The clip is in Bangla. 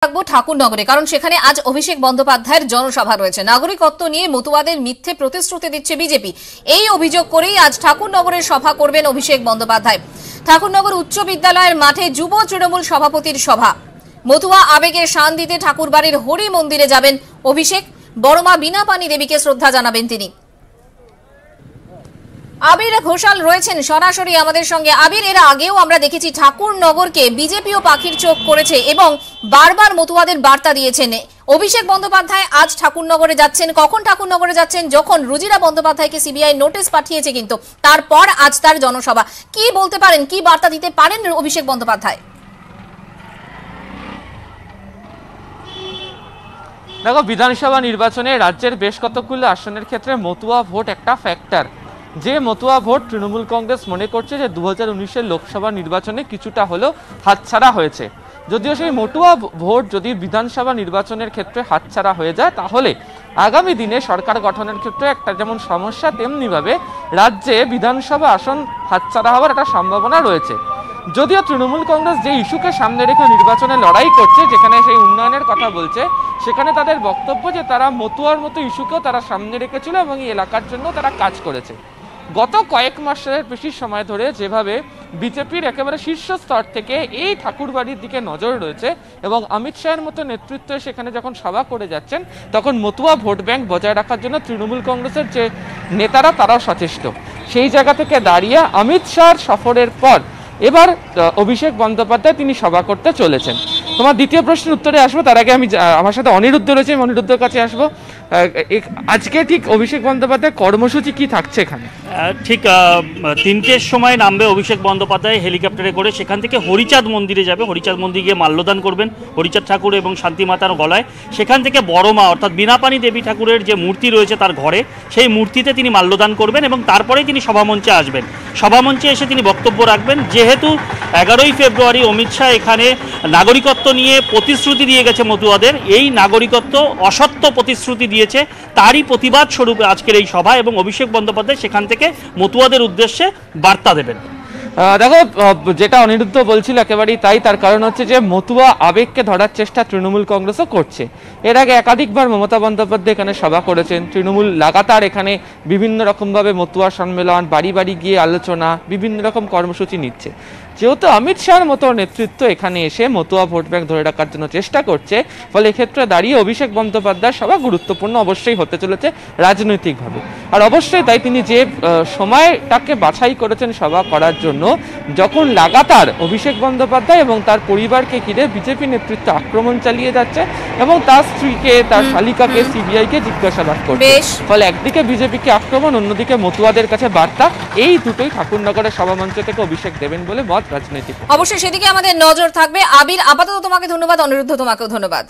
থাকবো ঠাকুরনগরে, কারণ সেখানে আজ অভিষেক বন্দ্যোপাধ্যায়ের জনসভা রয়েছে। নাগরিকত্ব নিয়ে মতুয়াদের মিথ্যে প্রতিশ্রুতি দিচ্ছে বিজেপি, এই অভিযোগ করেই আজ ঠাকুরনগরের সভা করবেন অভিষেক বন্দ্যোপাধ্যায়। ঠাকুরনগর উচ্চ বিদ্যালয়ের মাঠে যুব তৃণমূল সভাপতির সভা। মতুয়া আবেগের শান দিতে ঠাকুরবাড়ির হরি মন্দিরে যাবেন অভিষেক। বড়মা বীণাপানি দেবীকে শ্রদ্ধা জানাবেন তিনি। আবির ঘোষাল রয়েছেন সরাসরি আমাদের সঙ্গে। আবির, এর আগেও আমরা দেখেছি ঠাকুরনগরকে বিজেপিও পাখির চোখ করেছে এবং বারবার মতুয়াদের বার্তা দিয়েছেন। অভিষেক বন্দ্যোপাধ্যায় আজ ঠাকুরনগরে যাচ্ছেন। কখন ঠাকুরনগরে যাচ্ছেন? যখন রুজিরা বন্দ্যোপাধ্যায়কে সিবিআই নোটিশ পাঠিয়েছে, কিন্তু তারপর আজ তার জনসভা। কি বলতে পারেন, কি বার্তা দিতে পারেন অভিষেক বন্দ্যোপাধ্যায়? দেখো, বিধানসভা নির্বাচনে রাজ্যের বেশ কতগুলো আসনের ক্ষেত্রে মতুয়া ভোট একটা ফ্যাক্টর। যে মতুয়া ভোট তৃণমূল কংগ্রেস মনে করছে যে 2019-এর লোকসভা নির্বাচনে কিছুটা হলেও হাতছাড়া হয়েছে। যদিও সেই মতুয়া ভোট যদি বিধানসভা নির্বাচনের ক্ষেত্রে হাতছাড়া হয়ে যায়, তাহলে আগামী দিনে সরকার গঠনের ক্ষেত্রে একটা যেমন সমস্যা, তেমনিভাবে রাজ্যে বিধানসভা আসন হাতছাড়া হওয়ার একটা সম্ভাবনা রয়েছে। যদিও তৃণমূল কংগ্রেস যে ইস্যুকে সামনে রেখে নির্বাচনে লড়াই করছে, যেখানে সেই উন্নয়নের কথা বলছে, সেখানে তাদের বক্তব্য যে তারা মতুয়ার মতো ইস্যুকেও তারা সামনে রেখেছিল এবং এই এলাকার জন্য তারা কাজ করেছে। গত কয়েক মাসের বেশি সময় ধরে যেভাবে বিজেপির একেবারে শীর্ষ স্তর থেকে এই ঠাকুরবাড়ির দিকে নজর রয়েছে এবং অমিত শাহের মতো নেতৃত্বে সেখানে যখন সভা করে যাচ্ছেন, তখন মতুয়া ভোট ব্যাংক বজায় রাখার জন্য তৃণমূল কংগ্রেসের যে নেতারা তারাও সচেষ্ট। সেই জায়গা থেকে দাঁড়িয়ে অমিত শাহর সফরের পর এবার অভিষেক বন্দ্যোপাধ্যায় তিনি সভা করতে চলেছেন। তোমার দ্বিতীয় প্রশ্নের উত্তরে আসবো, তার আগে আমি আমার সাথে অনিরুদ্ধ রয়েছে, অনিরুদ্ধের কাছে আসবো। আজকে ঠিক অভিষেক বন্দ্যোপাধ্যায় কর্মসূচি কি থাকছে এখানে? ঠিক 3টের সময় নামবে অভিষেক বন্দ্যোপাধ্যায় হেলিকপ্টারে করে। সেখান থেকে হরিচাঁদ মন্দিরে যাবে। হরিচাঁদ মন্দিরে গিয়ে মাল্যদান করবেন হরিচাঁদ ঠাকুর এবং শান্তিমাতার গলায়। সেখান থেকে বড়মা অর্থাৎ বীণাপানি দেবী ঠাকুরের যে মূর্তি রয়েছে তার ঘরে, সেই মূর্তিতে তিনি মাল্যদান করবেন এবং তারপরেই তিনি সভামঞ্চে আসবেন। সভামঞ্চে এসে তিনি বক্তব্য রাখবেন। যেহেতু 11ই ফেব্রুয়ারি অমিত শাহ এখানে নাগরিকত্ব নিয়ে প্রতিশ্রুতি দিয়ে গেছে মতুয়াদের, এই নাগরিকত্ব অসত্য প্রতিশ্রুতি দিয়েছে, তারই প্রতিবাদ স্বরূপে আজকের এই সভা এবং অভিষেক বন্দ্যোপাধ্যায় সেখান থেকে মতুয়াদের উদ্দেশ্যে বার্তা দেবেন। দেখো, যেটা অনিরুদ্ধ বলছিল একেবারেই তাই। তার কারণ হচ্ছে যে মতুয়া আবেগকে ধরার চেষ্টা তৃণমূল কংগ্রেসও করছে। এর আগে একাধিকবার মমতা বন্দ্যোপাধ্যায় এখানে সভা করেছেন। তৃণমূল লাগাতার এখানে বিভিন্ন রকমভাবে মতুয়া সম্মেলন, বাড়ি বাড়ি গিয়ে আলোচনা, বিভিন্ন রকম কর্মসূচি নিচ্ছে। যেহেতু অমিত শাহর মতো নেতৃত্ব এখানে এসে মতুয়া ভোট ব্যাংক ধরে রাখার জন্য চেষ্টা করছে, ফলে এক্ষেত্রে দাঁড়িয়ে অভিষেক বন্দ্যোপাধ্যায় সভা গুরুত্বপূর্ণ অবশ্যই হতে চলেছে রাজনৈতিকভাবে। আর অবশ্যই তাই তিনি যে সময়টাকে বাছাই করেছেন সভা করার জন্য, যখন লাগাতার অভিষেক বন্দ্যোপাধ্যায় এবং তার পরিবারকে ঘিরে বিজেপি নেতৃত্ব আক্রমণ চালিয়ে যাচ্ছে এবং তার স্ত্রীকে, তার শালিকাকে সিবিআইকে জিজ্ঞাসাবাদ করছে। ফলে একদিকে বিজেপিকে আক্রমণ, অন্যদিকে মতুয়াদের কাছে বার্তা, এই দুটোই ঠাকুরনগরের সভামঞ্চ থেকে অভিষেক দেবেন বলে মত রাজনৈতিক। অবশ্যই সেদিকে আমাদের নজর থাকবে। আবির, আপাতত তোমাকে ধন্যবাদ। অনিরুদ্ধ, তোমাকেও ধন্যবাদ।